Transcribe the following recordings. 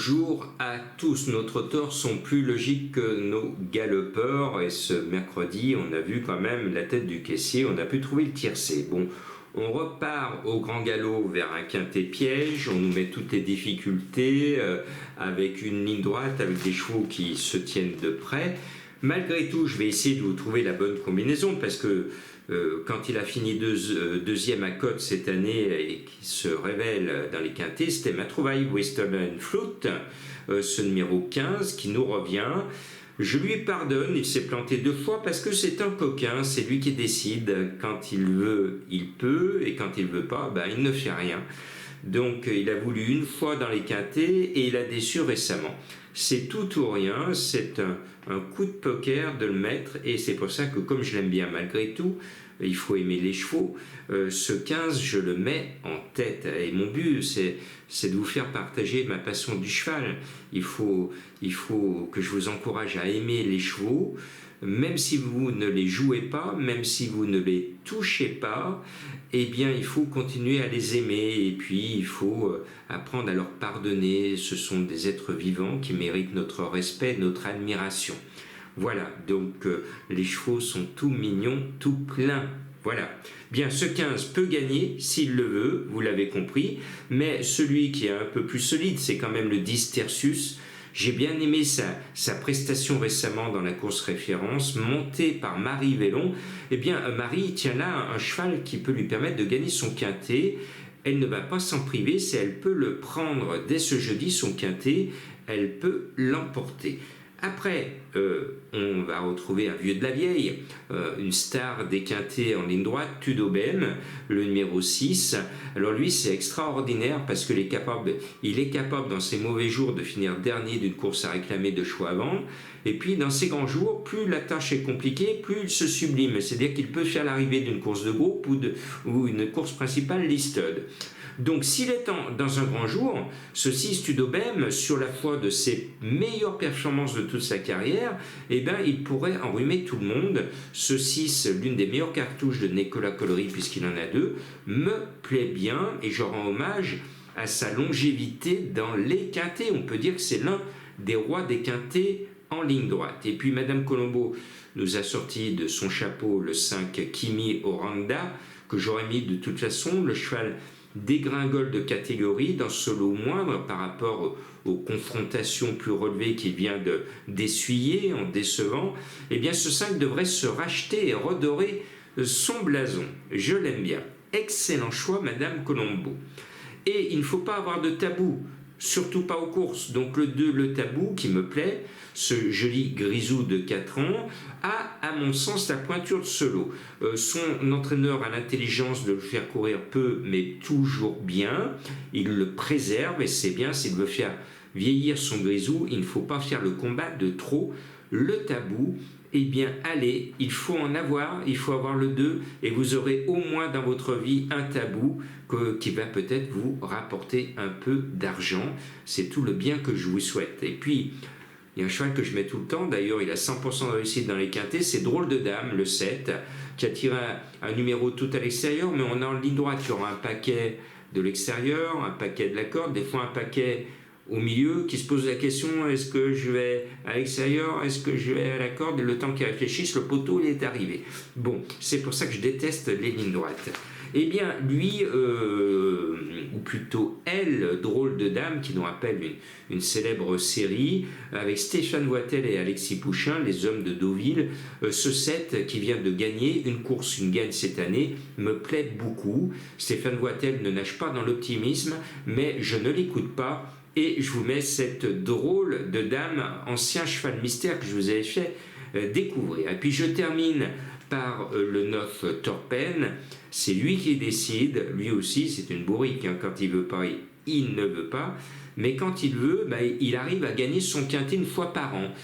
Bonjour à tous. Nos trotteurs sont plus logiques que nos galopeurs et ce mercredi, on a vu quand même la tête du caissier, on a pu trouver le tiercé. Bon, on repart au grand galop vers un quintet piège, on nous met toutes les difficultés avec une ligne droite, avec des chevaux qui se tiennent de près. Malgré tout, je vais essayer de vous trouver la bonne combinaison parce que quand il a fini deuxième à Côte cette année et qui se révèle dans les quintets, c'était ma trouvaille Western Flute, ce numéro 15 qui nous revient. Je lui pardonne, il s'est planté 2 fois parce que c'est un coquin, c'est lui qui décide. Quand il veut, il peut, et quand il veut pas, ben, il ne fait rien. Donc il a voulu une fois dans les quintets et il a déçu récemment. C'est tout ou rien, c'est un coup de poker de le mettre et c'est pour ça que comme je l'aime bien malgré tout, il faut aimer les chevaux, ce 15 je le mets en tête et mon but c'est de vous faire partager ma passion du cheval. Il faut que je vous encourage à aimer les chevaux, même si vous ne les jouez pas, même si vous ne les touchez pas, eh bien il faut continuer à les aimer et puis il faut apprendre à leur pardonner. Ce sont des êtres vivants qui méritent notre respect, notre admiration. Voilà, donc les chevaux sont tout mignons, tout pleins. Voilà. Bien, ce 15 peut gagner s'il le veut, vous l'avez compris, mais celui qui est un peu plus solide, c'est quand même le 10 Tertius. J'ai bien aimé sa prestation récemment dans la course référence, montée par Marie Vellon. Eh bien, Marie tient là un cheval qui peut lui permettre de gagner son quintet. Elle ne va pas s'en priver, si elle peut le prendre dès ce jeudi, son quintet, elle peut l'emporter. Après, on va retrouver un vieux de la vieille, une star des quintets en ligne droite, Tudobem, le numéro 6. Alors lui, c'est extraordinaire parce qu'il est capable dans ses mauvais jours de finir dernier d'une course à réclamer de choix avant. Et puis, dans ses grands jours, plus la tâche est compliquée, plus il se sublime. C'est-à-dire qu'il peut faire l'arrivée d'une course de groupe ou une course principale listed. Donc s'il est dans un grand jour, ce 6 Tudobem, sur la foi de ses meilleures performances de toute sa carrière, eh ben, il pourrait enrhumer tout le monde. Ce 6, l'une des meilleures cartouches de Nicolas Collery, puisqu'il en a 2, me plaît bien et je rends hommage à sa longévité dans les quintets. On peut dire que c'est l'un des rois des quintets en ligne droite. Et puis Madame Colombo nous a sorti de son chapeau le 5 Kimi Oranda, que j'aurais mis de toute façon, le cheval dégringole de catégorie dans ce lot moindre par rapport aux confrontations plus relevées qu'il vient d'essuyer en décevant. Eh bien ce 5 devrait se racheter et redorer son blason. Je l'aime bien. Excellent choix, Madame Colombo. Et il ne faut pas avoir de tabou, surtout pas aux courses. Donc le 2, le tabou, qui me plaît, ce joli grisou de 4 ans, a, à mon sens, la pointure de ce lot. Son entraîneur a l'intelligence de le faire courir peu, mais toujours bien. Il le préserve, et c'est bien, s'il veut faire vieillir son grisou, il ne faut pas faire le combat de trop. Le tabou, eh bien, allez, il faut en avoir, il faut avoir le 2, et vous aurez au moins dans votre vie un tabou qui va peut-être vous rapporter un peu d'argent. C'est tout le bien que je vous souhaite. Et puis, il y a un cheval que je mets tout le temps, d'ailleurs il a 100% de réussite dans les quintets, c'est Drôle de Dame, le 7, qui a tiré un numéro tout à l'extérieur, mais on est en ligne droite, il y aura un paquet de l'extérieur, un paquet de la corde, des fois un paquet au milieu qui se pose la question, est-ce que je vais à l'extérieur, est-ce que je vais à la corde, et le temps qu'ils réfléchissent, le poteau il est arrivé. Bon, c'est pour ça que je déteste les lignes droites. Eh bien, lui, ou plutôt elle, Drôle de Dame, qui nous rappelle une célèbre série, avec Stéphane Voitel et Alexis Pouchin, les hommes de Deauville, ce 7 qui vient de gagner une course, une gagne cette année, me plaît beaucoup. Stéphane Voitel ne nage pas dans l'optimisme, mais je ne l'écoute pas, et je vous mets cette Drôle de Dame, ancien cheval mystère que je vous avais fait découvrir. Et puis je termine par le 9 Torpen, c'est lui qui décide, lui aussi c'est une bourrique, hein. Quand il veut pas, il ne veut pas, mais quand il veut, il arrive à gagner son quintet une fois par an.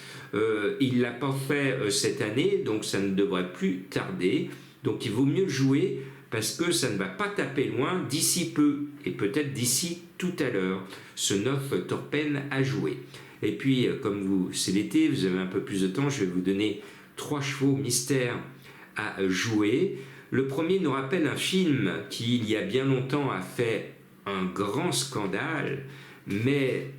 Il ne l'a pas fait cette année, donc ça ne devrait plus tarder, donc il vaut mieux le jouer parce que ça ne va pas taper loin d'ici peu, et peut-être d'ici tout à l'heure, ce 9 Torpen à jouer. Et puis, comme c'est l'été, vous avez un peu plus de temps, je vais vous donner 3 chevaux mystères à jouer. Le premier nous rappelle un film qui, il y a bien longtemps, a fait un grand scandale, mais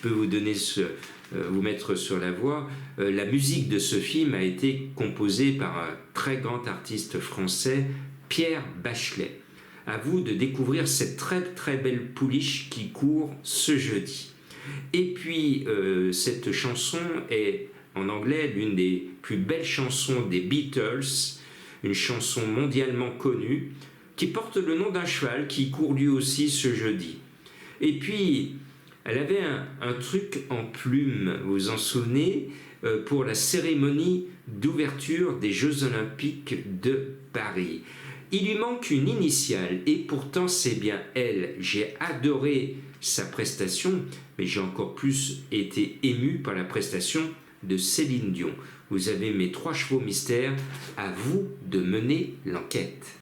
peux vous mettre sur la voie. La musique de ce film a été composée par un très grand artiste français, Pierre Bachelet. À vous de découvrir cette très très belle pouliche qui court ce jeudi. Et puis cette chanson est en anglais l'une des plus belles chansons des Beatles, une chanson mondialement connue qui porte le nom d'un cheval qui court lui aussi ce jeudi. Et puis elle avait un truc en plume, vous vous en souvenez, pour la cérémonie d'ouverture des Jeux Olympiques de Paris. Il lui manque une initiale et pourtant c'est bien elle. J'ai adoré sa prestation, mais j'ai encore plus été ému par la prestation de Céline Dion. Vous avez mes 3 chevaux mystères, à vous de mener l'enquête.